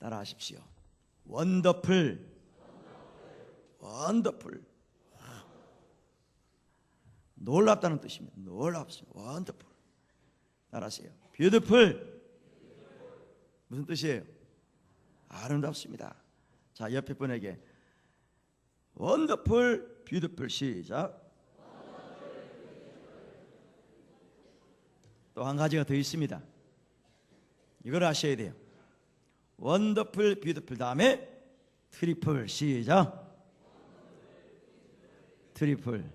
따라하십시오. 원더풀. 원더풀. 놀랍다는 뜻입니다. 놀랍습니다. 원더풀. 따라하세요. 뷰티풀. 무슨 뜻이에요? 아름답습니다. 자, 옆에 분에게 원더풀, 뷰티풀. 시작. 또 한 가지가 더 있습니다. 이걸 아셔야 돼요. 원더풀, 뷰티풀 다음에 트리플. 시작. 트리플.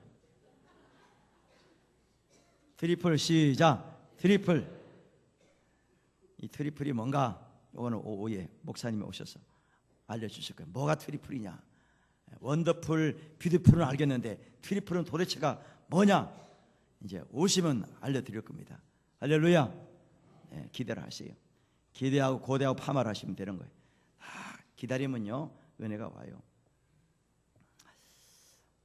트리플. 시작. 트리플. 이 트리플이 뭔가 오늘 오후에 목사님이 오셔서 알려주실 거예요. 뭐가 트리플이냐. 원더풀, 뷰티풀은 알겠는데 트리플은 도대체가 뭐냐. 이제 오시면 알려드릴 겁니다. 할렐루야. 네, 기대를 하세요. 기대하고 고대하고 파마를 하시면 되는 거예요. 기다리면요 은혜가 와요.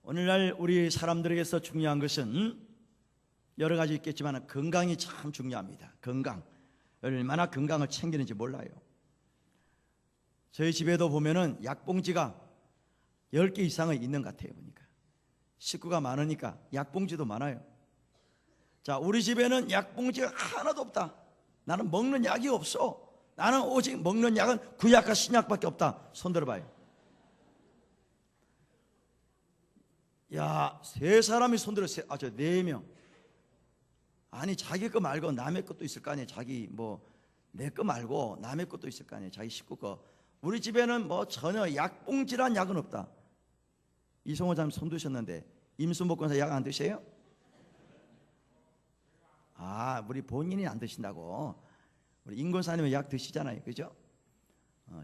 오늘날 우리 사람들에게서 중요한 것은 여러 가지 있겠지만 건강이 참 중요합니다. 건강. 얼마나 건강을 챙기는지 몰라요. 저희 집에도 보면은 약봉지가 10개 이상은 있는 것 같아요. 보니까 식구가 많으니까 약봉지도 많아요. 자, 우리 집에는 약봉지가 하나도 없다. 나는 먹는 약이 없어. 나는 오직 먹는 약은 구약과 신약밖에 없다. 손 들어봐요. 야, 3사람이 손 들었어요. 저 4명. 아니, 자기 거 말고 남의 것도 있을 거 아니에요. 자기 내 거 말고 남의 것도 있을 거 아니에요. 자기 식구 거. 우리 집에는 전혀 약봉지란 약은 없다. 이성호 장님 손 드셨는데 임순복권사 약 안 드세요? 우리 본인이 안 드신다고. 우리 인권사님은 약 드시잖아요. 그죠?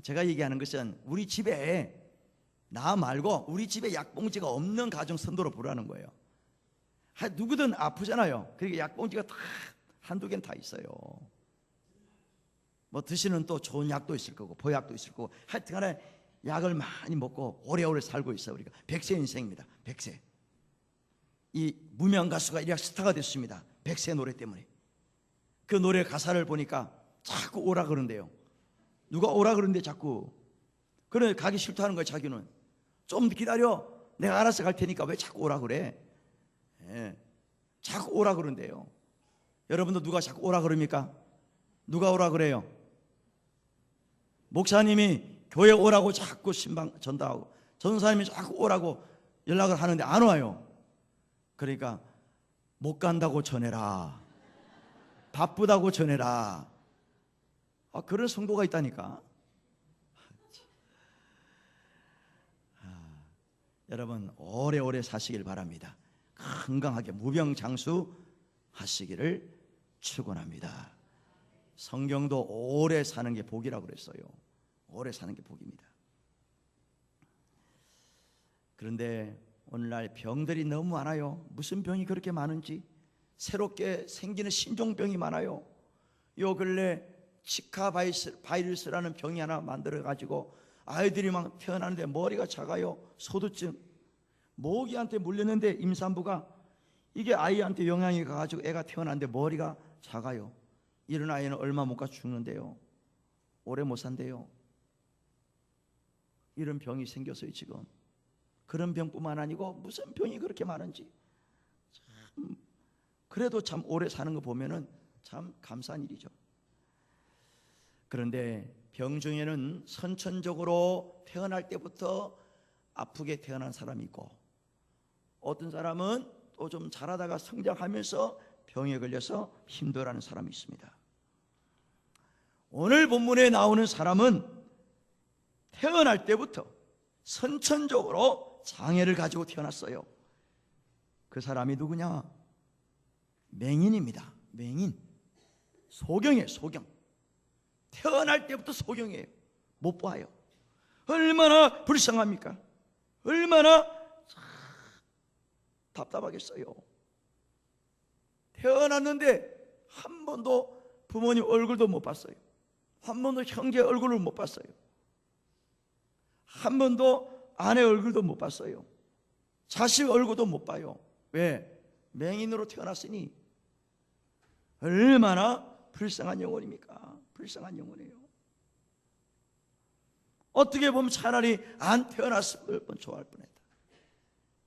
제가 얘기하는 것은 우리 집에 나 말고 우리 집에 약봉지가 없는 가정 선도로 부르는 거예요. 누구든 아프잖아요. 그러니까 약봉지가 다 한두 개는 다 있어요. 드시는 또 좋은 약도 있을 거고 보약도 있을 거고 하여튼간에 약을 많이 먹고 오래오래 살고 있어요. 우리가 100세 인생입니다. 100세. 이 무명 가수가 일약 스타가 됐습니다. 100세 노래 때문에. 그 노래 가사를 보니까 자꾸 오라 그런대요. 누가 오라 그러는데 자꾸. 그래 가기 싫다는 거예요. 자기는. 좀 기다려. 내가 알아서 갈 테니까 왜 자꾸 오라 그래. 자꾸 오라 그런대요. 여러분도 누가 자꾸 오라 그럽니까? 누가 오라 그래요? 목사님이 교회 오라고 자꾸 신방 전달하고 전사님이 자꾸 오라고 연락을 하는데 안 와요. 그러니까 못 간다고 전해라. 바쁘다고 전해라. 그런 성도가 있다니까. 여러분 오래오래 사시길 바랍니다. 건강하게 무병장수 하시기를 축원합니다. 성경도 오래 사는 게 복이라고 그랬어요. 오래 사는 게 복입니다. 그런데 오늘날 병들이 너무 많아요. 무슨 병이 그렇게 많은지. 새롭게 생기는 신종병이 많아요. 요 근래 치카 바이러스라는 병이 하나 만들어 가지고 아이들이 막 태어나는데 머리가 작아요. 소두증. 모기한테 물렸는데 임산부가 이게 아이한테 영향이 가가지고 애가 태어났는데 머리가 작아요. 이런 아이는 얼마 못 가 죽는데요. 오래 못 산대요. 이런 병이 생겼어요 지금. 그런 병뿐만 아니고 무슨 병이 그렇게 많은지. 참 그래도 참 오래 사는 거 보면은 참 감사한 일이죠. 그런데 병 중에는 선천적으로 태어날 때부터 아프게 태어난 사람이 있고 어떤 사람은 또 좀 자라다가 성장하면서 병에 걸려서 힘들어하는 사람이 있습니다. 오늘 본문에 나오는 사람은 태어날 때부터 선천적으로 장애를 가지고 태어났어요. 그 사람이 누구냐? 맹인입니다. 맹인. 소경이에요. 소경. 태어날 때부터 소경이에요. 못 봐요. 얼마나 불쌍합니까? 얼마나 답답하겠어요. 태어났는데 한 번도 부모님 얼굴도 못 봤어요. 한 번도 형제 얼굴을 못 봤어요. 한 번도 아내 얼굴도 못 봤어요. 자식 얼굴도 못 봐요. 왜? 맹인으로 태어났으니. 얼마나 불쌍한 영혼입니까? 불쌍한 영혼이에요. 어떻게 보면 차라리 안 태어났으면 좋아할 뻔했다.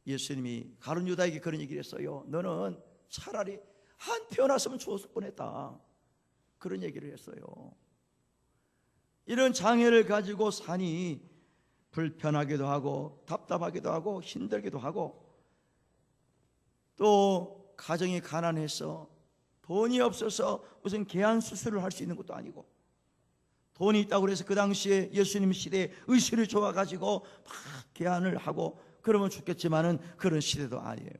예수님이 가룟 유다에게 그런 얘기를 했어요. 너는 차라리 안 태어났으면 좋았을 뻔했다. 그런 얘기를 했어요. 이런 장애를 가지고 사니 불편하기도 하고 답답하기도 하고 힘들기도 하고, 또 가정이 가난해서 돈이 없어서 무슨 개안 수술을 할 수 있는 것도 아니고, 돈이 있다고 해서 그 당시에 예수님 시대에 의술이 좋아가지고 막 개안을 하고 그러면 좋겠지만은 그런 시대도 아니에요.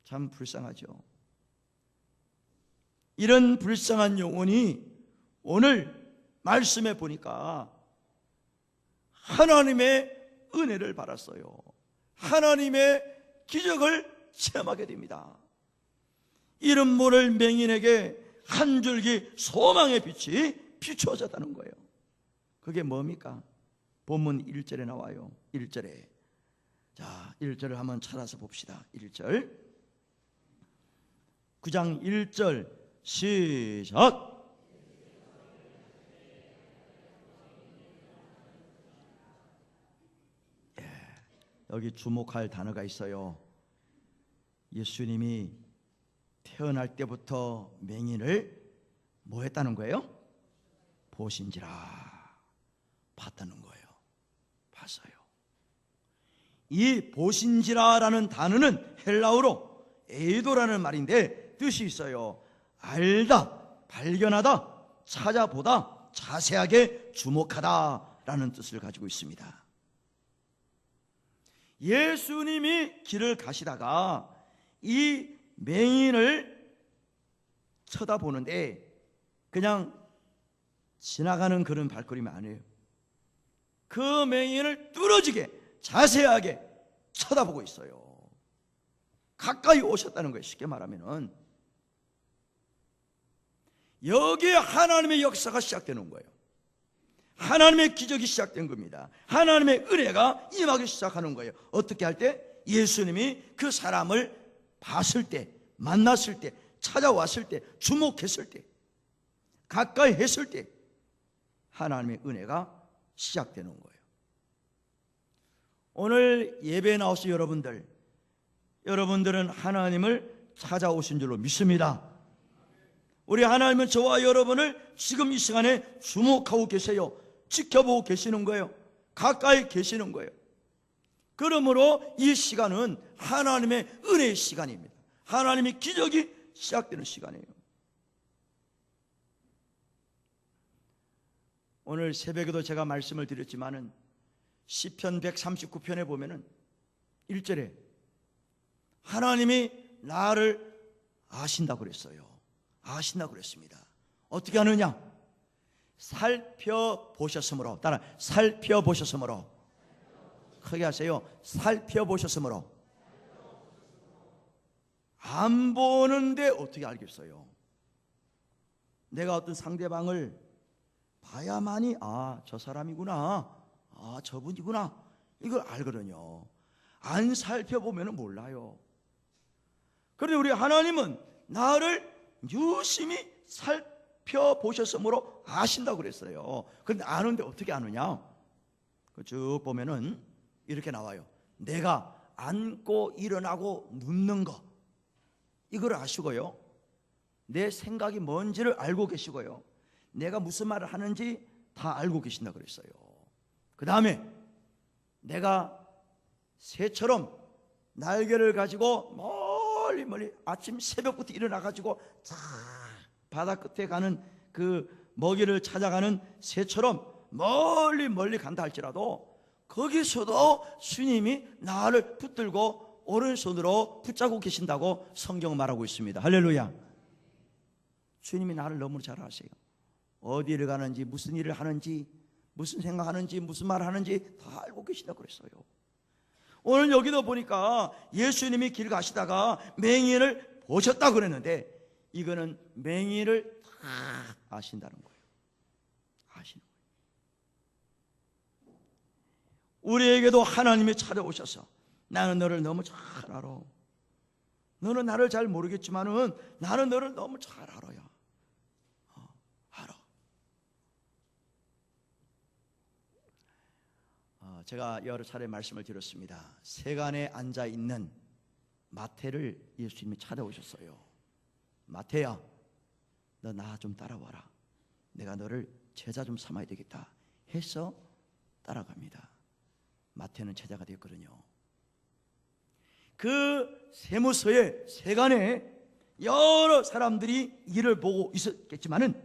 참 불쌍하죠. 이런 불쌍한 영혼이 오늘 말씀에 보니까 하나님의 은혜를 받았어요. 하나님의 기적을 체험하게 됩니다. 이름 모를 맹인에게 한 줄기 소망의 빛이 비추어졌다는 거예요. 그게 뭡니까? 본문 1절에 나와요. 1절에. 자, 1절을 한번 찾아서 봅시다. 1절. 9장 1절 시작. 여기 주목할 단어가 있어요. 예수님이 태어날 때부터 맹인을 뭐 했다는 거예요? 보신지라, 봤다는 거예요. 봤어요. 이 보신지라라는 단어는 헬라어로 에이도라는 말인데 뜻이 있어요. 알다, 발견하다, 찾아보다, 자세하게 주목하다라는 뜻을 가지고 있습니다. 예수님이 길을 가시다가 이 맹인을 쳐다보는데 그냥 지나가는 그런 발걸음이 아니에요. 그 맹인을 뚫어지게 자세하게 쳐다보고 있어요. 가까이 오셨다는 거예요. 쉽게 말하면은 여기에 하나님의 역사가 시작되는 거예요. 하나님의 기적이 시작된 겁니다. 하나님의 은혜가 임하기 시작하는 거예요. 어떻게 할 때? 예수님이 그 사람을 봤을 때, 만났을 때, 찾아왔을 때, 주목했을 때, 가까이 했을 때 하나님의 은혜가 시작되는 거예요. 오늘 예배에 나오신 여러분들은 하나님을 찾아오신 줄로 믿습니다. 우리 하나님은 저와 여러분을 지금 이 시간에 주목하고 계세요. 지켜보고 계시는 거예요. 가까이 계시는 거예요. 그러므로 이 시간은 하나님의 은혜의 시간입니다. 하나님의 기적이 시작되는 시간이에요. 오늘 새벽에도 제가 말씀을 드렸지만은 시편 139편에 보면은 1절에 하나님이 나를 아신다고 그랬어요. 아신다고 그랬습니다. 어떻게 아느냐? 살펴보셨으므로. 따라 살펴보셨으므로. 크게 하세요. 살펴보셨으므로. 안 보는데 어떻게 알겠어요? 내가 어떤 상대방을 봐야만이 저 사람이구나, 저분이구나, 이걸 알거든요. 안 살펴보면 몰라요. 그런데 우리 하나님은 나를 유심히 살펴보셨으므로 아신다고 그랬어요. 그런데 아는데 어떻게 아느냐? 쭉 보면은 이렇게 나와요. 내가 앉고 일어나고 눕는 거, 이걸 아시고요, 내 생각이 뭔지를 알고 계시고요, 내가 무슨 말을 하는지 다 알고 계신다고 그랬어요. 그 다음에 내가 새처럼 날개를 가지고 멀리 아침 새벽부터 일어나가지고 쫙 바다 끝에 가는 그 먹이를 찾아가는 새처럼 멀리 간다 할지라도 거기서도 주님이 나를 붙들고 오른손으로 붙잡고 계신다고 성경은 말하고 있습니다. 할렐루야. 주님이 나를 너무 잘 아세요. 어디를 가는지, 무슨 일을 하는지, 무슨 생각하는지, 무슨 말을 하는지 다 알고 계신다고 그랬어요. 오늘 여기도 보니까 예수님이 길 가시다가 맹인을 보셨다고 그랬는데 이거는 맹인을 다 아신다는 거예요. 아시는 거예요. 우리에게도 하나님이 찾아오셔서 나는 너를 너무 잘 알아. 너는 나를 잘 모르겠지만은 나는 너를 너무 잘 알아요. 알아. 제가 여러 차례 말씀을 드렸습니다. 세간에 앉아 있는 마태를 예수님이 찾아오셨어요. 마태야, 너 나 좀 따라와라. 내가 너를 제자 좀 삼아야 되겠다 해서 따라갑니다. 마태는 제자가 되었거든요. 그 세무서에 세간에 여러 사람들이 이를 보고 있었겠지만은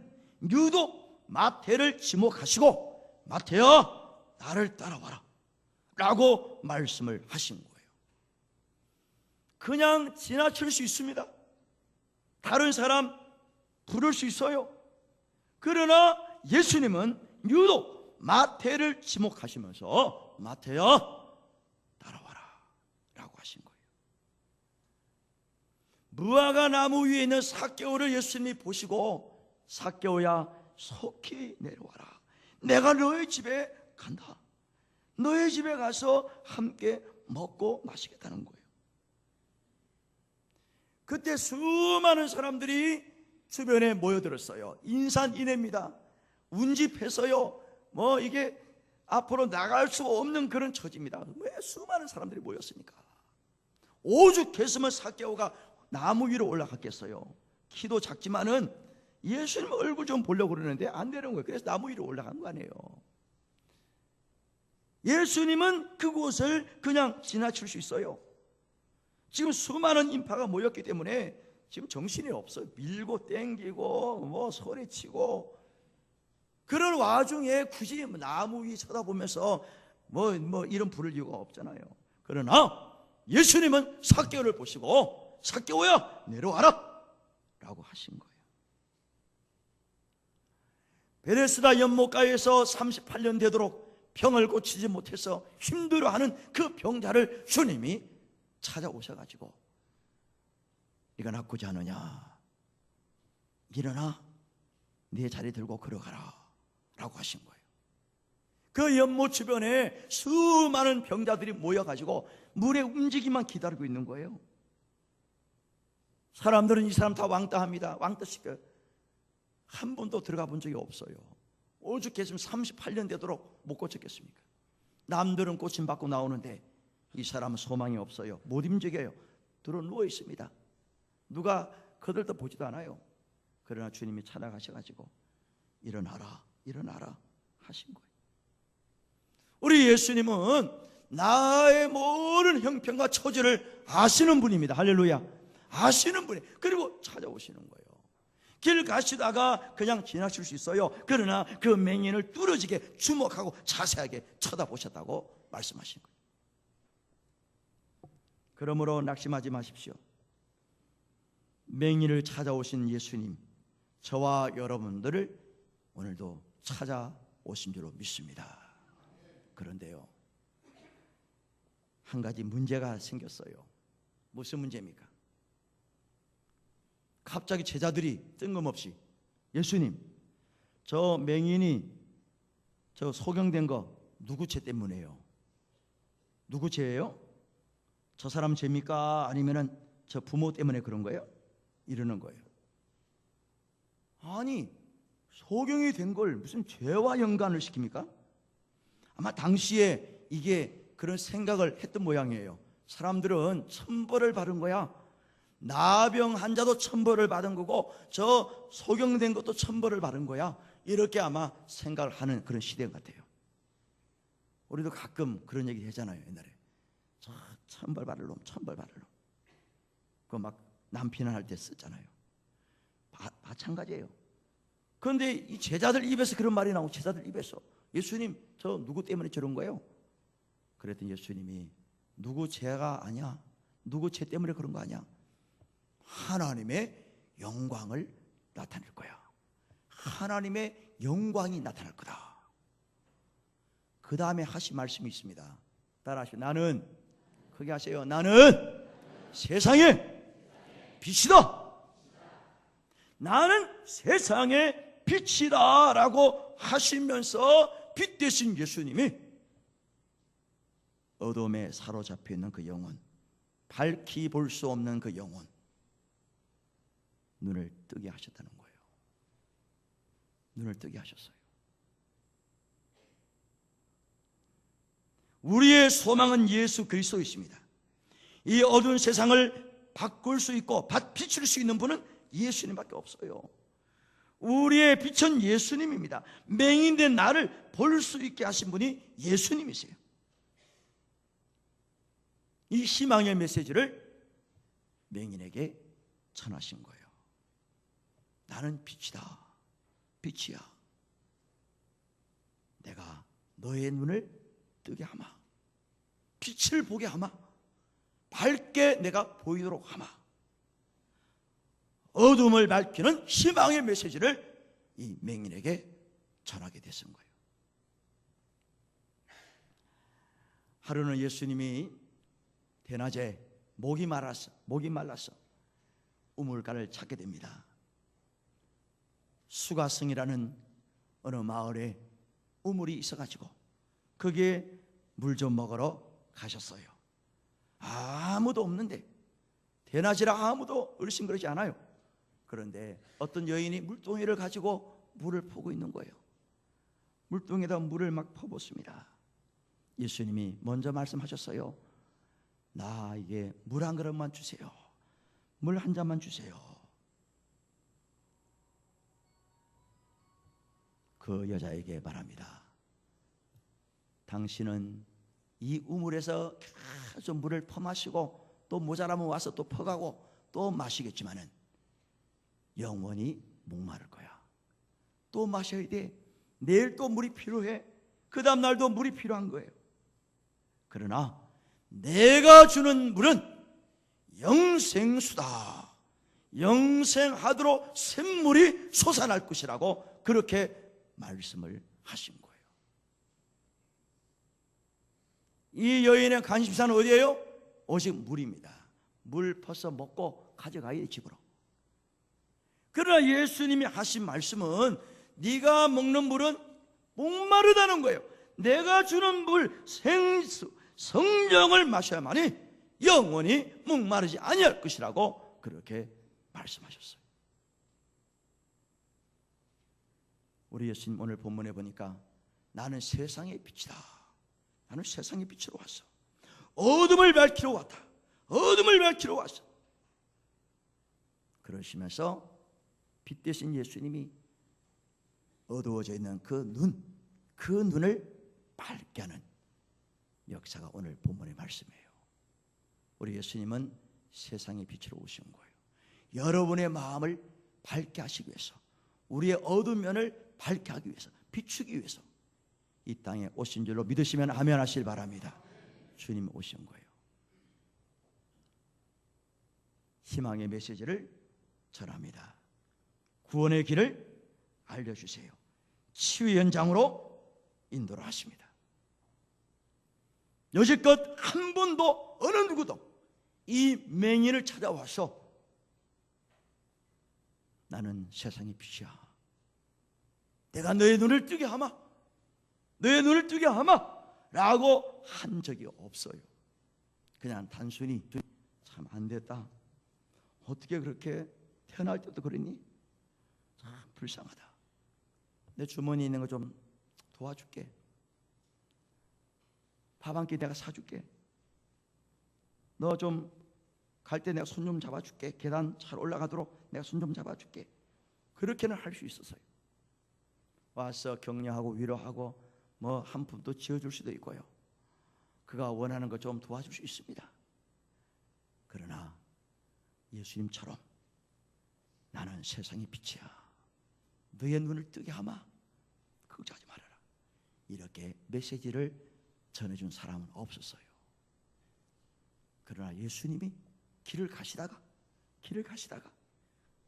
유독 마태를 지목하시고 마태야, 나를 따라와라 라고 말씀을 하신 거예요. 그냥 지나칠 수 있습니다. 다른 사람 부를 수 있어요. 그러나 예수님은 유독 마태를 지목하시면서 마태야, 따라와라 라고 하신 거예요. 무화과 나무 위에 있는 삭개오를 예수님이 보시고 삭개오야, 속히 내려와라. 내가 너의 집에 간다. 너의 집에 가서 함께 먹고 마시겠다는 거예요. 그때 수많은 사람들이 주변에 모여들었어요. 인산인해입니다. 운집해서요, 이게 앞으로 나갈 수 없는 그런 처지입니다. 왜 수많은 사람들이 모였습니까? 오죽했으면 삭개오가 나무 위로 올라갔겠어요. 키도 작지만은 예수님 얼굴 좀 보려고 그러는데 안 되는 거예요. 그래서 나무 위로 올라간 거 아니에요. 예수님은 그곳을 그냥 지나칠 수 있어요. 지금 수많은 인파가 모였기 때문에 지금 정신이 없어요. 밀고 땡기고 소리치고 그런 와중에 굳이 나무 위 쳐다보면서 이런 부를 이유가 없잖아요. 그러나 예수님은 삭개오를 보시고 삭개오야, 내려와라 라고 하신 거예요. 베데스다 연못가에서 38년 되도록 병을 고치지 못해서 힘들어하는 그 병자를 주님이 찾아오셔가지고 네가 낫고자 하느냐, 일어나 네 자리 들고 걸어가라 라고 하신 거예요. 그 연못 주변에 수많은 병자들이 모여가지고 물의 움직임만 기다리고 있는 거예요. 사람들은 이 사람 다 왕따합니다. 왕따시켜요. 한 번도 들어가 본 적이 없어요. 오죽했으면 38년 되도록 못 고쳤겠습니까? 남들은 고침받고 나오는데 이 사람은 소망이 없어요. 못 움직여요. 들어 누워 있습니다. 누가 거들떠 보지도 않아요. 그러나 주님이 찾아가셔가지고 일어나라, 일어나라 하신 거예요. 우리 예수님은 나의 모든 형편과 처지를 아시는 분입니다. 할렐루야. 아시는 분이, 그리고 찾아오시는 거예요. 길 가시다가 그냥 지나칠 수 있어요. 그러나 그 맹인을 뚫어지게 주목하고 자세하게 쳐다보셨다고 말씀하신 거예요. 그러므로 낙심하지 마십시오. 맹인을 찾아오신 예수님, 저와 여러분들을 오늘도 찾아오신 줄로 믿습니다. 그런데요, 한 가지 문제가 생겼어요. 무슨 문제입니까? 갑자기 제자들이 뜬금없이 예수님, 저 맹인이 저 소경된 거 누구 죄 때문에요? 누구 죄예요? 저 사람 죄입니까? 아니면은 저 부모 때문에 그런 거예요? 이러는 거예요. 아니, 소경이 된 걸 무슨 죄와 연관을 시킵니까? 아마 당시에 이게 그런 생각을 했던 모양이에요. 사람들은 천벌을 받은 거야. 나병 환자도 천벌을 받은 거고 저 소경된 것도 천벌을 받은 거야. 이렇게 아마 생각을 하는 그런 시대 같아요. 우리도 가끔 그런 얘기 하잖아요. 옛날에 저 천벌 받을 놈, 천벌 받을 놈. 그거 막 남 비난할 때 쓰잖아요. 마찬가지예요. 그런데 이 제자들 입에서 그런 말이 나오고, 제자들 입에서 예수님, 저 누구 때문에 저런 거예요? 그랬더니 예수님이 누구 죄가 아니야, 누구 죄 때문에 그런 거 아니야. 하나님의 영광을 나타낼 거야. 하나님의 영광이 나타날 거다. 그 다음에 하신 말씀이 있습니다. 따라하시오. 나는, 크게 하세요. 나는 세상의 빛이다. 나는 세상의 빛이다 라고 하시면서 빛 되신 예수님이 어둠에 사로잡혀 있는 그 영혼, 밝히 볼 수 없는 그 영혼, 눈을 뜨게 하셨다는 거예요. 눈을 뜨게 하셨어요. 우리의 소망은 예수 그리스도이십니다. 이 어두운 세상을 바꿀 수 있고 비출 수 있는 분은 예수님밖에 없어요. 우리의 빛은 예수님입니다. 맹인된 나를 볼 수 있게 하신 분이 예수님이세요. 이 희망의 메시지를 맹인에게 전하신 거예요. 나는 빛이다. 빛이야. 내가 너의 눈을 뜨게 하마. 빛을 보게 하마. 밝게 내가 보이도록 하마. 어둠을 밝히는 희망의 메시지를 이 맹인에게 전하게 됐은 거예요. 하루는 예수님이 대낮에 목이 말라서 우물가를 찾게 됩니다. 수가성이라는 어느 마을에 우물이 있어가지고 거기에 물 좀 먹으러 가셨어요. 아무도 없는데, 대낮이라 아무도 얼씬거리지 않아요. 그런데 어떤 여인이 물동이를 가지고 물을 퍼고 있는 거예요. 물동에다 물을 막 퍼붓습니다. 예수님이 먼저 말씀하셨어요. 나에게 물 한 그릇만 주세요. 물 한 잔만 주세요. 그 여자에게 말합니다. 당신은 이 우물에서 계속 물을 퍼마시고 또 모자라면 와서 또 퍼가고 또 마시겠지만은 영원히 목마를 거야. 또 마셔야 돼. 내일 또 물이 필요해. 그 다음 날도 물이 필요한 거예요. 그러나 내가 주는 물은 영생수다. 영생하도록 샘물이 솟아날 것이라고 그렇게 말씀을 하신 거예요. 이 여인의 관심사는 어디예요? 오직 물입니다. 물 퍼서 먹고 가져가야 집으로. 그러나 예수님이 하신 말씀은 네가 먹는 물은 목마르다는 거예요. 내가 주는 물 생수 성령을 마셔야만이 영원히 목마르지 아니할 것이라고 그렇게 말씀하셨어요. 우리 예수님 오늘 본문에 보니까 나는 세상의 빛이다. 나는 세상의 빛으로 왔어. 어둠을 밝히러 왔다. 어둠을 밝히러 왔어. 그러시면서 빛 대신 예수님이 어두워져 있는 그 눈을 밝게 하는 역사가 오늘 본문의 말씀이에요. 우리 예수님은 세상의 빛으로 오신 거예요. 여러분의 마음을 밝게 하시기 위해서, 우리의 어두운 면을 밝게 하기 위해서, 비추기 위해서 이 땅에 오신 줄로 믿으시면 아멘 하시길 바랍니다. 주님 오신 거예요. 희망의 메시지를 전합니다. 구원의 길을 알려주세요. 치유 현장으로 인도를 하십니다. 여지껏 한 번도 어느 누구도 이 맹인을 찾아와서 나는 세상의 빛이야, 내가 너의 눈을 뜨게 하마, 너의 눈을 뜨게 하마 라고 한 적이 없어요. 그냥 단순히 참 안됐다, 어떻게 그렇게 태어날 때도 그러니? 참 불쌍하다, 내 주머니에 있는 거 좀 도와줄게, 밥 한 끼 내가 사줄게, 너 좀 갈 때 내가 손 좀 잡아줄게, 계단 잘 올라가도록 내가 손 좀 잡아줄게. 그렇게는 할 수 있었어요. 와서 격려하고 위로하고 뭐 한 푼도 지어줄 수도 있고요, 그가 원하는 거 좀 도와줄 수 있습니다. 그러나 예수님처럼 나는 세상의 빛이야, 너의 눈을 뜨게 하마, 걱정하지 말아라, 이렇게 메시지를 전해준 사람은 없었어요. 그러나 예수님이 길을 가시다가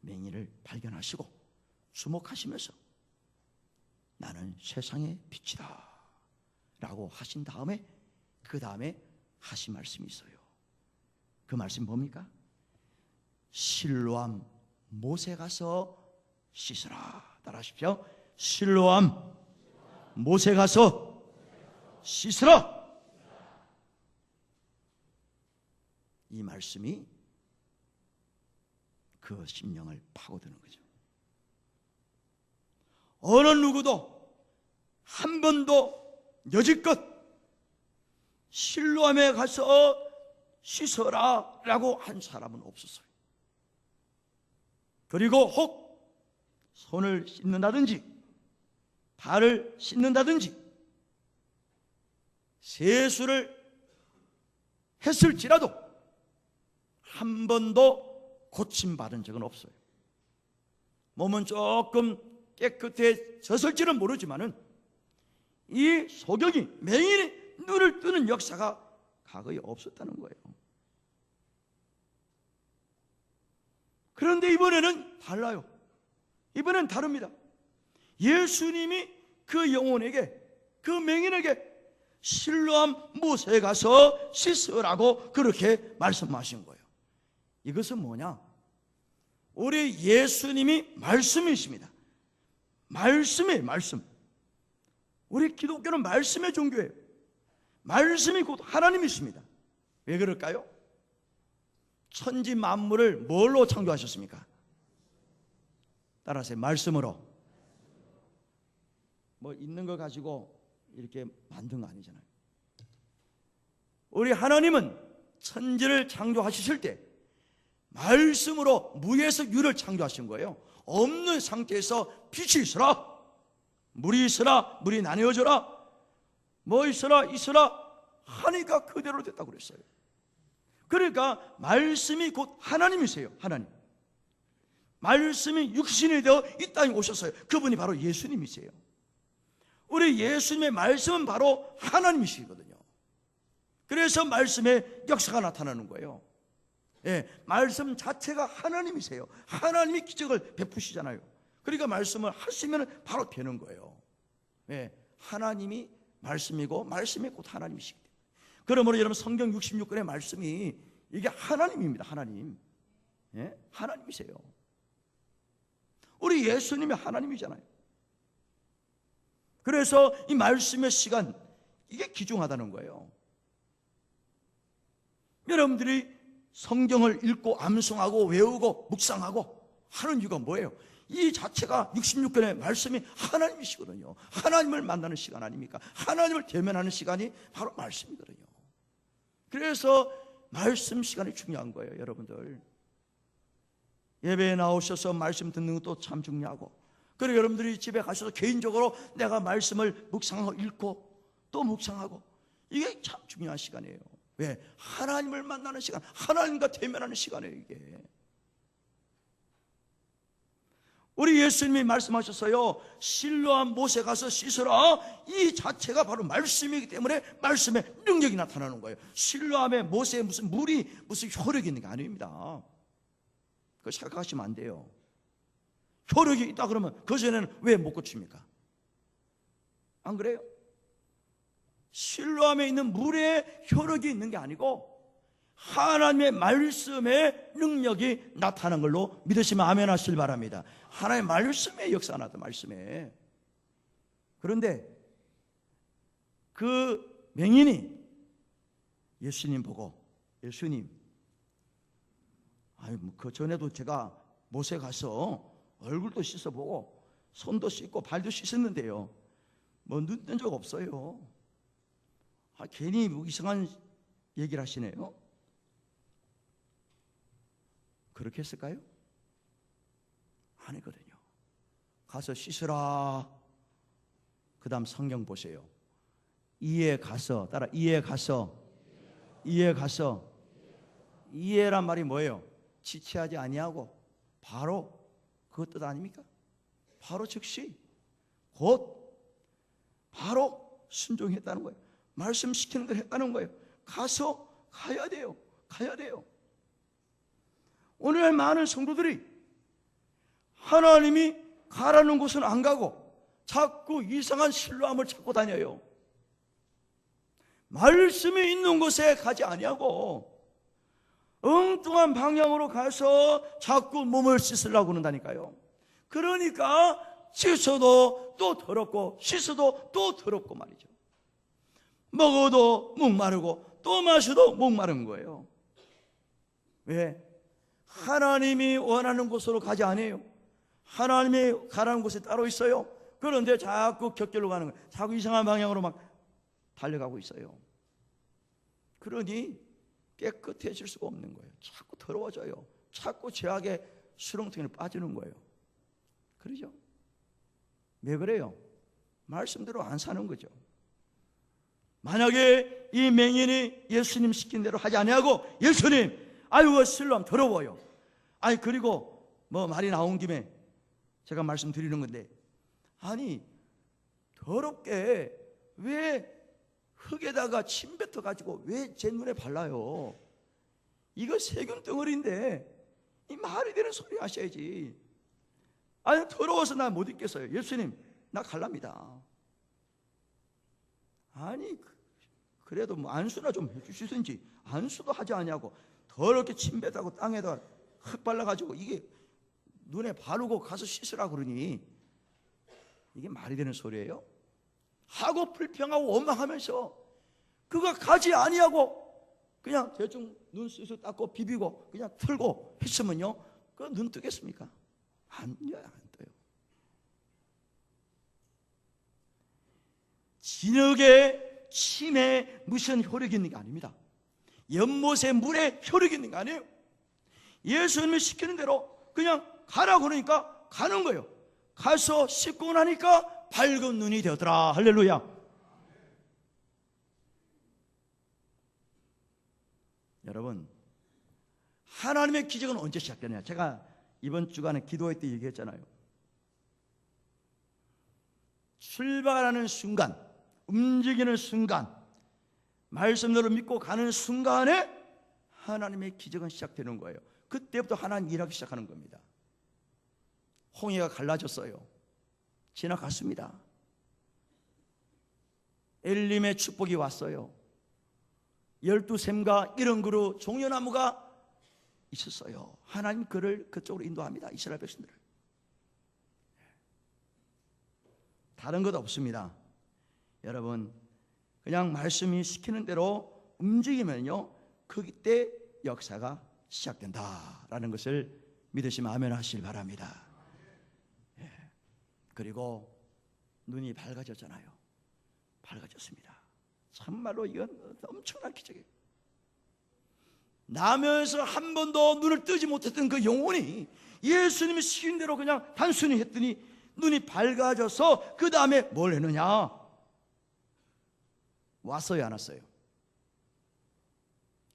맹인을 발견하시고 주목하시면서 나는 세상의 빛이다 라고 하신 다음에 그 다음에 하신 말씀이 있어요. 그 말씀이 뭡니까? 실로암 못에 가서 씻으라. 따라하십시오. 실로암 못에 가서 씻으라. 이 말씀이 그 심령을 파고드는 거죠. 어느 누구도 한 번도 여지껏 실로암에 가서 씻어라 라고 한 사람은 없었어요. 그리고 혹 손을 씻는다든지 발을 씻는다든지 세수를 했을지라도 한 번도 고침받은 적은 없어요. 몸은 조금 깨끗해졌을지는 모르지만은 이 소경이, 맹인이 눈을 뜨는 역사가 과거에 없었다는 거예요. 그런데 이번에는 달라요. 이번엔 다릅니다. 예수님이 그 영혼에게, 그 맹인에게 실로암 못에 가서 씻으라고 그렇게 말씀하신 거예요. 이것은 뭐냐? 우리 예수님이 말씀이십니다. 말씀이에요, 말씀. 우리 기독교는 말씀의 종교예요. 말씀이 곧 하나님이십니다. 왜 그럴까요? 천지 만물을 뭘로 창조하셨습니까? 따라하세요. 말씀으로. 뭐 있는 거 가지고 이렇게 만든 거 아니잖아요. 우리 하나님은 천지를 창조하셨을 때 말씀으로 무에서 유를 창조하신 거예요. 없는 상태에서 빛이 있으라, 물이 있으라, 물이 나뉘어져라, 뭐 있으라 하니까 그대로 됐다고 그랬어요. 그러니까 말씀이 곧 하나님이세요. 하나님. 말씀이 육신이 되어 이 땅에 오셨어요. 그분이 바로 예수님이세요. 우리 예수님의 말씀은 바로 하나님이시거든요. 그래서 말씀의 역사가 나타나는 거예요. 예, 말씀 자체가 하나님이세요. 하나님이 기적을 베푸시잖아요. 그러니까 말씀을 하시면 바로 되는 거예요. 예, 하나님이 말씀이고 말씀이 곧 하나님이시기 때문에. 그러므로 여러분 성경 66권의 말씀이 이게 하나님입니다. 하나님. 예, 하나님이세요. 우리 예수님이 하나님이잖아요. 그래서 이 말씀의 시간, 이게 귀중하다는 거예요. 여러분들이 성경을 읽고 암송하고 외우고 묵상하고 하는 이유가 뭐예요? 이 자체가 66권의 말씀이 하나님이시거든요. 하나님을 만나는 시간 아닙니까? 하나님을 대면하는 시간이 바로 말씀이거든요. 그래서 말씀 시간이 중요한 거예요. 여러분들 예배에 나오셔서 말씀 듣는 것도 참 중요하고, 그리고 여러분들이 집에 가셔서 개인적으로 내가 말씀을 묵상하고 읽고 또 묵상하고, 이게 참 중요한 시간이에요. 왜? 하나님을 만나는 시간, 하나님과 대면하는 시간이에요. 이게 우리 예수님이 말씀하셨어요. 실로암 못에 가서 씻으라. 이 자체가 바로 말씀이기 때문에 말씀의 능력이 나타나는 거예요. 실로암의 못에 무슨 물이, 무슨 효력이 있는 게 아닙니다. 그거 생각하시면 안 돼요. 효력이 있다 그러면 그 전에는 왜 못 고칩니까? 안 그래요? 실로암에 있는 물에 효력이 있는 게 아니고 하나님의 말씀의 능력이 나타나는 걸로 믿으시면 아멘 하시길 바랍니다. 하나님의 말씀의 역사가 나타나, 말씀에. 그런데 그 맹인이 예수님 보고, 예수님, 그 전에도 제가 못에 가서 얼굴도 씻어보고 손도 씻고 발도 씻었는데요, 뭐 눈 뜬 적 없어요. 괜히 뭐 이상한 얘기를 하시네요. 그렇게 했을까요? 아니거든요. 가서 씻으라. 그 다음 성경 보세요. 이에 가서, 따라, 이에 가서, 이에 가서. 이에란 말이 뭐예요? 지체하지 아니하고 바로 그 뜻 아닙니까? 바로 즉시 곧 바로 순종했다는 거예요. 말씀시키는 걸 했다는 거예요. 가야 돼요. 가야 돼요. 오늘날 많은 성도들이 하나님이 가라는 곳은 안 가고 자꾸 이상한 실로암을 찾고 다녀요. 말씀이 있는 곳에 가지 아니하고 엉뚱한 방향으로 가서 자꾸 몸을 씻으려고 한다니까요. 그러니까 씻어도 또 더럽고 씻어도 또 더럽고 말이죠. 먹어도 목마르고 또 마셔도 목마른 거예요. 왜? 하나님이 원하는 곳으로 가지 않아요. 하나님이 가라는 곳에 따로 있어요. 그런데 자꾸 곁길로 가는 거예요. 자꾸 이상한 방향으로 막 달려가고 있어요. 그러니 깨끗해질 수가 없는 거예요. 자꾸 더러워져요. 자꾸 죄악의 수렁통에 빠지는 거예요. 그러죠? 왜 그래요? 말씀대로 안 사는 거죠. 만약에 이 맹인이 예수님 시킨 대로 하지 아니하고, 예수님, 아유 실로 더러워요. 아니 그리고 뭐 말이 나온 김에 제가 말씀드리는 건데, 아니 더럽게 왜 흙에다가 침 뱉어 가지고 왜 제 눈에 발라요? 이거 세균 덩어리인데 이 말이 되는 소리 하셔야지. 아니 더러워서 나 못 있겠어요. 예수님, 나 갈랍니다. 아니 그래도 뭐 안수나 좀 해주시든지. 안수도 하지 아니하고 더럽게 침 뱉다고 땅에다 흙 발라가지고 이게 눈에 바르고 가서 씻으라 그러니 이게 말이 되는 소리예요? 하고 불평하고 원망하면서 그거 가지 아니하고 그냥 대충 눈 쓱쓱 닦고 비비고 그냥 틀고 했으면요, 그거 눈 뜨겠습니까? 안 떠요. 진흙에 침에 무슨 효력이 있는 게 아닙니다. 연못에 물에 효력이 있는 게 아니에요. 예수님이 시키는 대로 그냥 가라고 그러니까 가는 거예요. 가서 씻고 나니까 밝은 눈이 되더라. 할렐루야. 여러분, 하나님의 기적은 언제 시작되느냐? 제가 이번 주간에 기도회 때 얘기했잖아요. 출발하는 순간, 움직이는 순간, 말씀대로 믿고 가는 순간에 하나님의 기적은 시작되는 거예요. 그때부터 하나님 일하기 시작하는 겁니다. 홍해가 갈라졌어요. 지나갔습니다. 엘림의 축복이 왔어요. 12샘과 이런 그루 종려나무가 있었어요. 하나님 그를 그쪽으로 인도합니다. 이스라엘 백성들을. 다른 것 없습니다. 여러분, 그냥 말씀이 시키는 대로 움직이면요, 그때 역사가 시작된다라는 것을 믿으시면 아멘 하시길 바랍니다. 예. 그리고 눈이 밝아졌잖아요. 밝아졌습니다. 참말로 이건 엄청난 기적이에요. 나면서 한 번도 눈을 뜨지 못했던 그 영혼이 예수님이 시킨 대로 그냥 단순히 했더니 눈이 밝아져서 그 다음에 뭘 했느냐? 왔어요, 안 왔어요?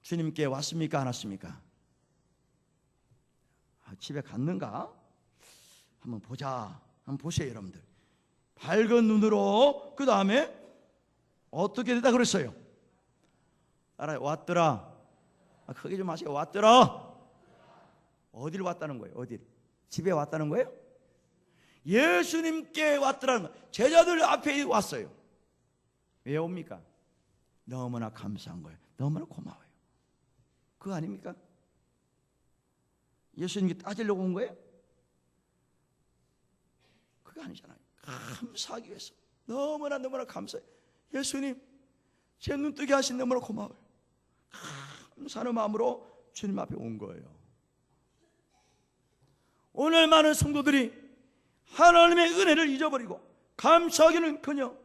주님께 왔습니까, 안 왔습니까? 집에 갔는가? 한번 보자. 한번 보세요, 여러분들. 밝은 눈으로 그 다음에 어떻게 되다 그랬어요? 알아요? 왔더라. 크게 좀 하세요. 왔더라. 어디를 왔다는 거예요? 어디? 집에 왔다는 거예요? 예수님께 왔더라는 거예요. 제자들 앞에 왔어요. 왜 옵니까? 너무나 감사한 거예요. 너무나 고마워요. 그거 아닙니까? 예수님께 따지려고 온 거예요? 그거 아니잖아요. 감사하기 위해서. 너무나 감사해요. 예수님, 제 눈뜨게 하신 너무나 고마워요. 감사하는 마음으로 주님 앞에 온 거예요. 오늘 많은 성도들이 하나님의 은혜를 잊어버리고 감사하기는커녕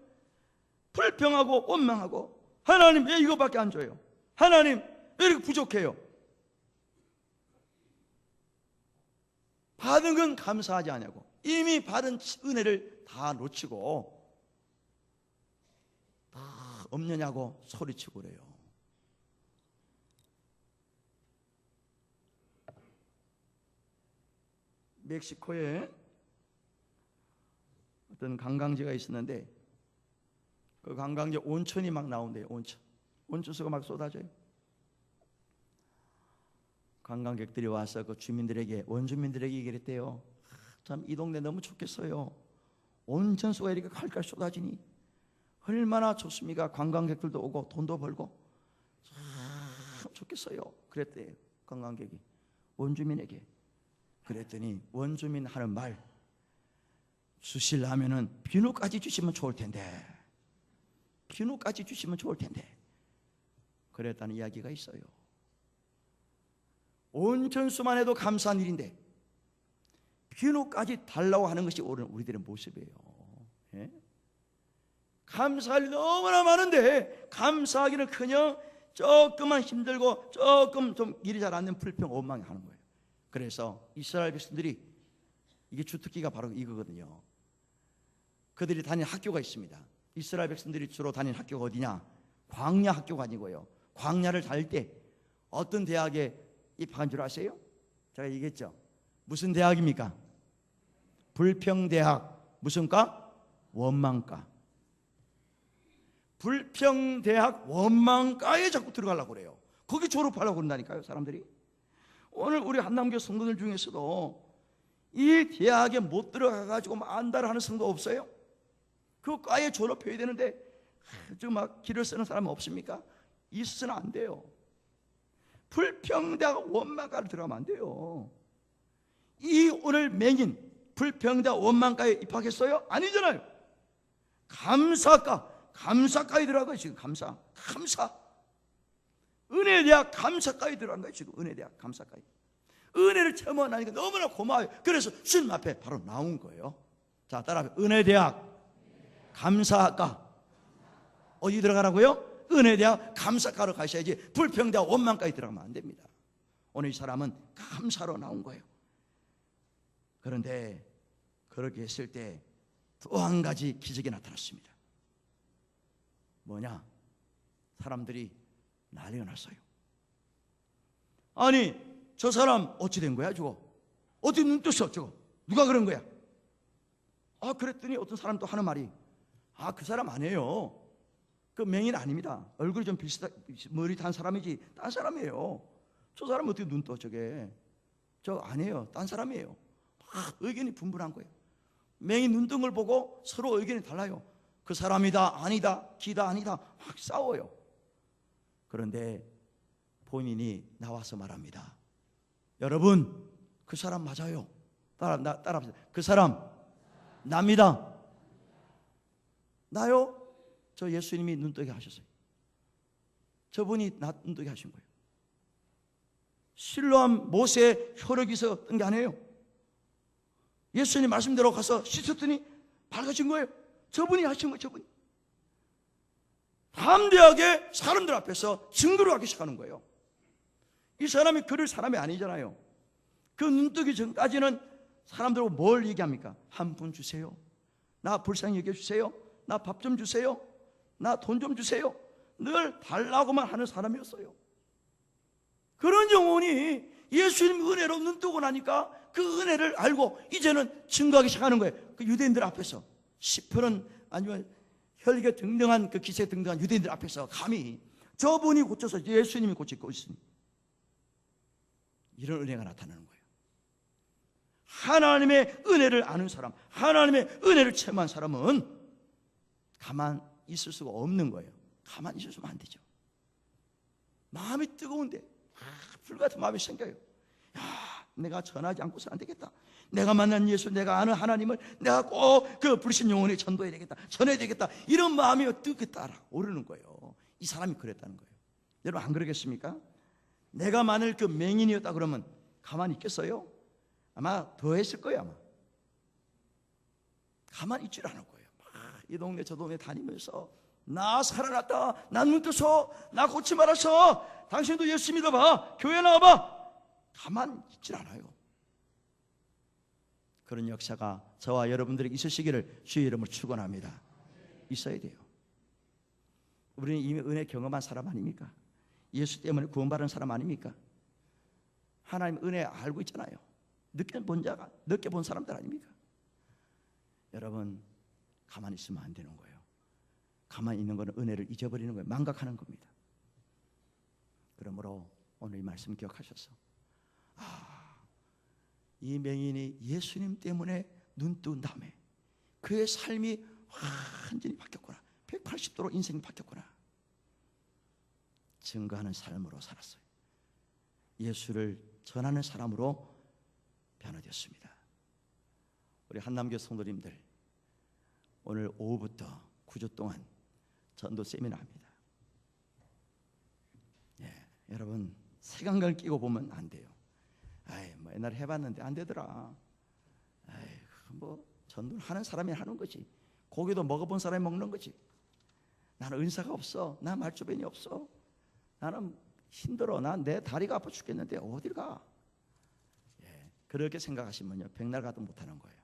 불평하고 원망하고, 하나님 왜 이거밖에 안 줘요? 하나님 왜 이렇게 부족해요? 받은 건 감사하지 않냐고, 이미 받은 은혜를 다 놓치고 다 없느냐고 소리치고 그래요. 멕시코에 어떤 관광지가 있었는데 그 관광지 온천이 막 나온대요. 온천수가 막 쏟아져요. 관광객들이 와서 그 주민들에게, 원주민들에게 얘기를 했대요. 참 이 동네 너무 좋겠어요. 온천수가 이렇게 칼칼 쏟아지니 얼마나 좋습니까? 관광객들도 오고 돈도 벌고 참 좋겠어요. 그랬대요, 관광객이 원주민에게. 그랬더니 원주민 하는 말, 주실라면은 비누까지 주시면 좋을 텐데, 비누까지 주시면 좋을 텐데, 그랬다는 이야기가 있어요. 온천수만 해도 감사한 일인데 비누까지 달라고 하는 것이 오늘 우리들의 모습이에요. 예? 감사할 일이 너무나 많은데 감사하기는커녕 조금만 힘들고 조금 좀 일이 잘 안 되면 불평 원망하는 거예요. 그래서 이스라엘 백성들이, 이게 주특기가 바로 이거거든요. 그들이 다니는 학교가 있습니다. 이스라엘 백성들이 주로 다니는 학교가 어디냐? 광야 학교가 아니고요, 광야를 다닐 때 어떤 대학에 입학한 줄 아세요? 제가 얘기했죠. 무슨 대학입니까? 불평대학. 무슨 과? 원망과. 불평대학 원망과에 자꾸 들어가려고 그래요. 거기 졸업하려고 그런다니까요, 사람들이. 오늘 우리 한남교 성도들 중에서도 이 대학에 못 들어가가지고 안달하는 성도 없어요? 그 과에 졸업해야 되는데 아주 막 길을 쓰는 사람은 없습니까? 있으면 안 돼요. 불평대학 원망과를 들어가면 안 돼요. 이 오늘 맹인 불평대학 원망과에 입학했어요? 아니잖아요. 감사과에 들어간 거예요. 지금 감사 은혜대학 감사과에 들어간 거예요. 지금 은혜대학 감사과에. 은혜를 체험하니까 너무나 고마워요. 그래서 주님 앞에 바로 나온 거예요. 자, 따라합시다. 은혜대학 감사과. 어디 들어가라고요? 은혜대학 감사과로 가셔야지 불평대학 원망과에 들어가면 안 됩니다. 오늘 이 사람은 감사로 나온 거예요. 그런데 그렇게 했을 때 또 한 가지 기적이 나타났습니다. 뭐냐? 사람들이 난리가 났어요. 아니, 저 사람 어찌 된 거야 저거? 어떻게 눈 떴어 저거? 누가 그런 거야? 그랬더니 어떤 사람 또 하는 말이, 그 사람 아니에요. 그 맹인 아닙니다. 얼굴이 좀 머리 단 사람이지 딴 사람이에요. 저 사람 어떻게 눈 떠 저게? 저 아니에요. 딴 사람이에요. 의견이 분분한 거예요. 맹인 눈뜬 걸 보고 서로 의견이 달라요. 그 사람이다 아니다, 기다 아니다 막 싸워요. 그런데 본인이 나와서 말합니다. 여러분, 그 사람 맞아요. 따라합시다. 그 사람 납니다. 나요? 저 예수님이 눈뜨게 하셨어요. 저분이 나 눈뜨게 하신 거예요. 실로암 모세의 혈육에서 뜬 게 아니에요. 예수님 말씀대로 가서 씻었더니 밝아진 거예요. 저분이 하신 거예요. 저분이 담대하게 사람들 앞에서 증거를 하기 시작하는 거예요. 이 사람이 그럴 사람이 아니잖아요. 그 눈뜨기 전까지는 사람들하고 뭘 얘기합니까? 한 푼 주세요. 나 불쌍히 여겨주세요. 나 밥 좀 주세요. 나 돈 좀 주세요. 늘 달라고만 하는 사람이었어요. 그런 영혼이 예수님 은혜로 눈뜨고 나니까 그 은혜를 알고 이제는 증거하기 시작하는 거예요. 그 유대인들 앞에서 시편은 아니면 혈기 등등한 그 기세 등등한 유대인들 앞에서 감히 저분이 고쳐서 예수님이 고치고 있으니 이런 은혜가 나타나는 거예요. 하나님의 은혜를 아는 사람, 하나님의 은혜를 체험한 사람은 가만 있을 수가 없는 거예요. 가만히 있으면 안 되죠. 마음이 뜨거운데 불같은 마음이 생겨요. 내가 전하지 않고서 안 되겠다. 내가 만난 예수, 내가 아는 하나님을 내가 꼭 그 부르신 영혼에 전도해야 되겠다, 전해야 되겠다, 이런 마음이 뜨게 따라 오르는 거예요. 이 사람이 그랬다는 거예요. 여러분 안 그러겠습니까? 내가 만일 그 맹인이었다 그러면 가만히 있겠어요? 아마 더 했을 거예요. 아마 가만히 있질 않을 거예요. 이 동네 저 동네 다니면서 나 살아났다, 나 눈 떠서, 나 고침 받았어, 당신도 예수 믿어봐, 교회 나와봐. 가만히 있질 않아요. 그런 역사가 저와 여러분들에게 있으시기를 주의 이름으로 축원합니다. 있어야 돼요. 우리는 이미 은혜 경험한 사람 아닙니까? 예수 때문에 구원받은 사람 아닙니까? 하나님 은혜 알고 있잖아요. 늦게 본 자가, 늦게 본 사람들 아닙니까? 여러분 가만히 있으면 안 되는 거예요. 가만히 있는 것은 은혜를 잊어버리는 거예요. 망각하는 겁니다. 그러므로 오늘 이 말씀 기억하셔서 이 맹인이 예수님 때문에 눈 뜬 다음에 그의 삶이 완전히 바뀌었구나, 180도로 인생이 바뀌었구나, 증거하는 삶으로 살았어요. 예수를 전하는 사람으로 변화되었습니다. 우리 한남교 성도님들 오늘 오후부터 9주 동안 전도 세미나입니다. 여러분 색안경을 끼고 보면 안 돼요. 뭐 옛날에 해봤는데 안 되더라. 뭐 전도를 하는 사람이 하는 거지. 고기도 먹어본 사람이 먹는 거지. 나는 은사가 없어. 나 말주변이 없어. 나는 힘들어. 난 내 다리가 아파 죽겠는데 어딜 가? 그렇게 생각하시면요, 백날 가도 못하는 거예요.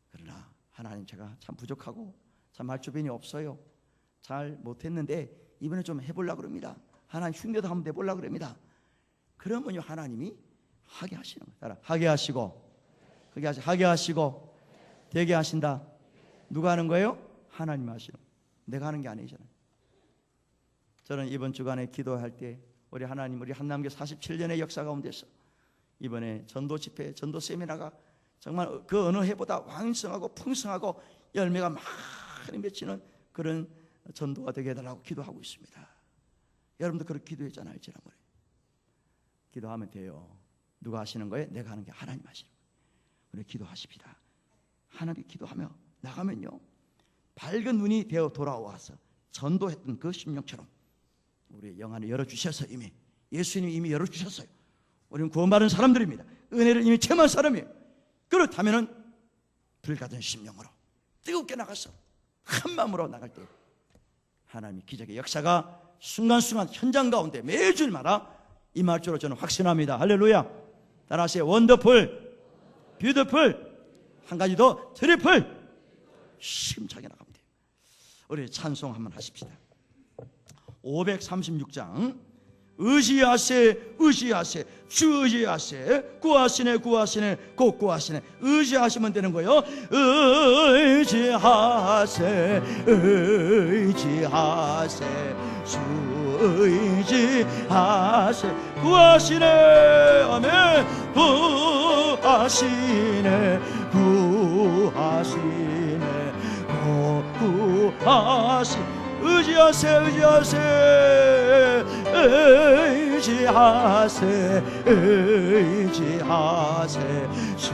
그러나 하나님, 제가 참 부족하고 참 말주변이 없어요. 잘 못했는데 이번에 좀 해보려고 그럽니다. 하나님 흉내도 한번 내보려고 그럽니다. 그러면요, 하나님이 하게 하시는 거예요. 따라 하게 하시고, 하게 하시고, 되게 하신다. 누가 하는 거예요? 하나님 하시는 거예요. 내가 하는 게 아니잖아요. 저는 이번 주간에 기도할 때 우리 하나님, 우리 한남교 47년의 역사 가운데서 이번에 전도 집회, 전도 세미나가 정말 그 어느 해보다 왕성하고 풍성하고 열매가 많이 맺히는 그런 전도가 되게 해달라고 기도하고 있습니다. 여러분도 그렇게 기도했잖아요, 지난번에. 기도하면 돼요. 누가 하시는 거예요? 내가 하는 게 하나님 하시는 거예요. 우리 기도하십시다. 하나님께 기도하며 나가면요, 밝은 눈이 되어 돌아와서 전도했던 그 심령처럼 우리의 영 안을 열어주셔서, 이미 예수님이 이미 열어주셨어요. 우리는 구원받은 사람들입니다. 은혜를 이미 체험한 사람이에요. 그렇다면 불같은 심령으로 뜨겁게 나가서 한 마음으로 나갈 때 하나님의 기적의 역사가 순간순간 현장 가운데 매주일마다 임할 줄로 저는 확신합니다. 할렐루야. 따라하세요. 원더풀, 뷰티풀, 한 가지 더 트리플. 힘차게 나가면 돼요. 우리 찬송 한번 하십시다. 536장. 의지하세, 의지하세, 주 의지하세, 구하시네, 구하시네, 곧 구하시네. 의지하시면 되는 거예요. 의지하세, 의지하세, 주 의지하세, 구하시네. 아멘. 구하시네, 구하시네, 곧 구하시네. 의지하세, 의지하세, 의지하세, 의지하세, 주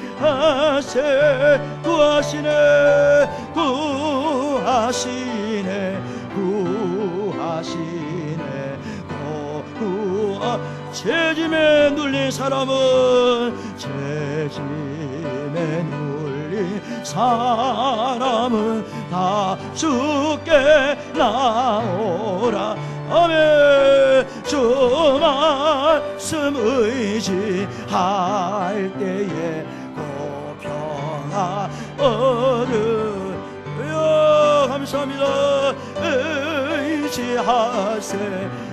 의지하세, 구하시네, 구하시네, 구하시네, 죄짐에 눌린 사람은, 죄짐에 눌린 사람은 다 주께 나오라. 아멘. 주 말씀 의지할 때에 고 평화 얻으려. 감사합니다. 의지하세,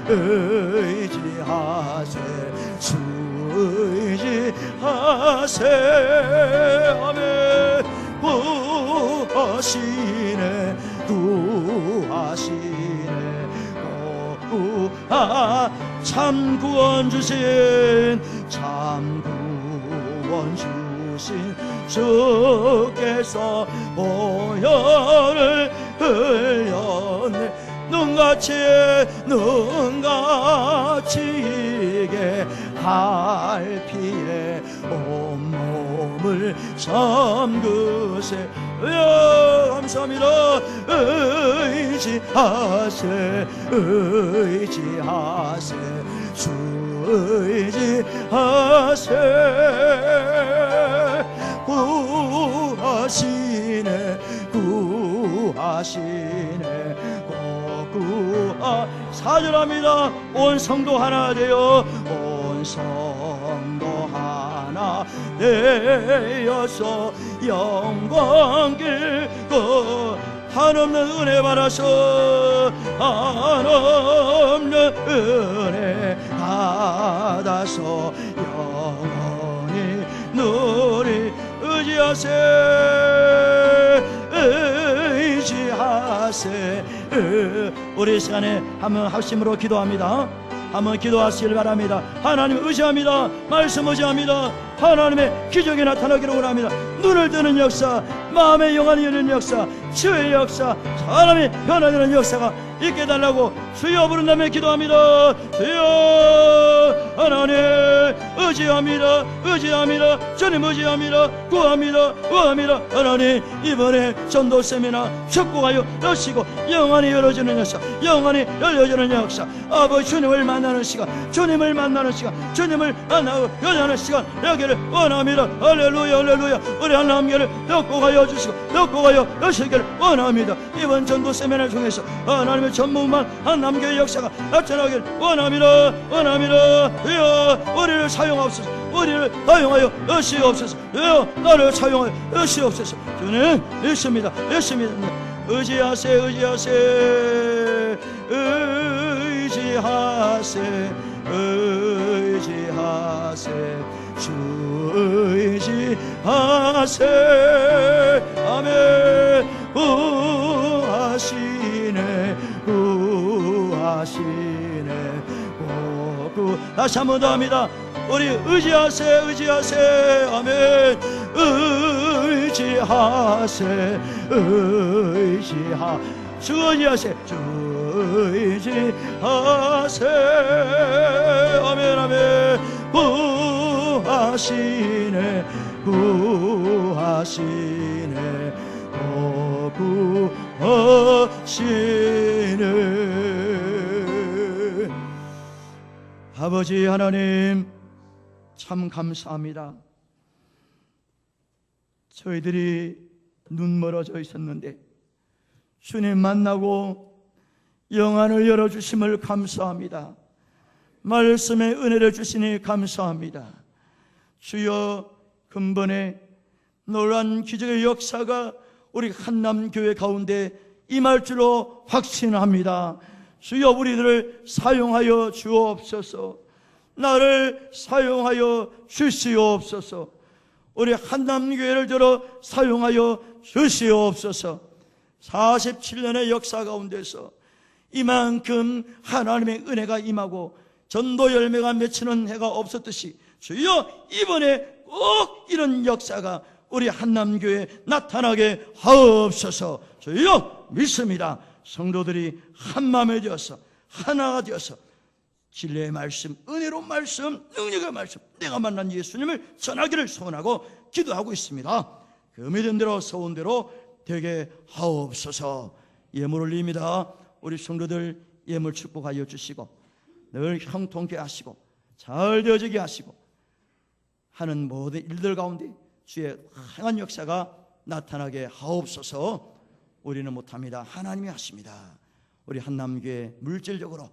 의지하세, 주 의지하세. 아멘. 구하시네, 구하시네, 참 구원 주신, 참 구원 주신 주께서 보혈을 흘렸네. 눈같이, 눈같이 이게 할 피에 온몸을 섬그세. 감사합니다. 의지하세, 의지하세, 주 의지하세. 구하시네, 구하시네, 사절합니다. 온 성도 하나 되어, 온 성도 하나 되어서 영광길 그 한없는 은혜 받아서, 한없는 은혜 받아서 영원히 누리. 의지하세, 의지하세. 우리 시간에 한번 합심으로 기도합니다. 한번 기도하시길 바랍니다. 하나님 의지합니다. 말씀 의지합니다. 하나님의 기적이 나타나기를 원합니다. 눈을 뜨는 역사, 마음의 영안이 여는 역사, 치유의 역사, 사람이 변화되는 역사가 있게 해달라고 주여 부른다며 기도합니다. 주여 하나님 의지합니다. 의지합니다. 주님 의지합니다. 구합니다. 구합니다. 하나님 이번에 전도 세미나 축복하여 여시고 영안이 열어지는 역사, 영안이 열려지는 역사, 아버지 주님을 만나는 시간, 주님을 만나는 시간, 주님을 만나고 여자는 시간 여기를 하시기를 원합니다. 할렐루야 할렐루야. 우리 하나님께를 덮고 가여 주시고 덮고 가여 주시기를 원합니다. 이번 전도 세미나를 통해서 하나님의 전무만 하나님의 역사가 나타나기를 원합니다. 원합니다. 주여 우리를 사용하옵소서. 우리를 사용하여 주시옵소서. 주여 나를 사용하여 주시옵소서. 주님 있습니다. 있습니다. 의지하세 의지하세 의지하세 의지하세 주 의지하세. 아멘. 구하시네 구하시네 다시 한 번 더 합니다. 우리 의지하세 의지하세. 아멘. 의지하세 의지하 주 의지하세 주 의지하세. 아멘 아멘. 구하시네 구하시네 구하시네. 아버지 하나님 참 감사합니다. 저희들이 눈 멀어져 있었는데 주님 만나고 영안을 열어주심을 감사합니다. 말씀의 은혜를 주시니 감사합니다. 주여 근본에 놀라운 기적의 역사가 우리 한남교회 가운데 임할 줄로 확신합니다. 주여 우리들을 사용하여 주옵소서. 나를 사용하여 주시옵소서. 우리 한남교회를 들어 사용하여 주시옵소서. 47년의 역사 가운데서 이만큼 하나님의 은혜가 임하고 전도 열매가 맺히는 해가 없었듯이 주여 이번에 꼭 이런 역사가 우리 한남교회에 나타나게 하옵소서. 주여 믿습니다. 성도들이 한마음이 되어서 하나가 되어서 진리의 말씀, 은혜로운 말씀, 능력의 말씀, 내가 만난 예수님을 전하기를 소원하고 기도하고 있습니다. 그 믿은 대로 소원 대로 되게 하옵소서. 예물 올립니다. 우리 성도들 예물 축복하여 주시고 늘 형통케 하시고 잘 되어지게 하시고 하는 모든 일들 가운데 주의 강한 역사가 나타나게 하옵소서. 우리는 못합니다. 하나님이 하십니다. 우리 한남교회 물질적으로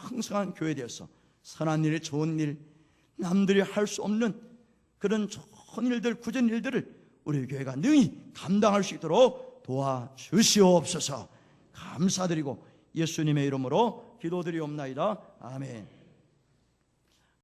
풍성한 교회 되어서 선한 일, 좋은 일, 남들이 할 수 없는 그런 좋은 일들, 굳은 일들을 우리 교회가 능히 감당할 수 있도록 도와주시옵소서. 감사드리고 예수님의 이름으로 기도드리옵나이다. 아멘.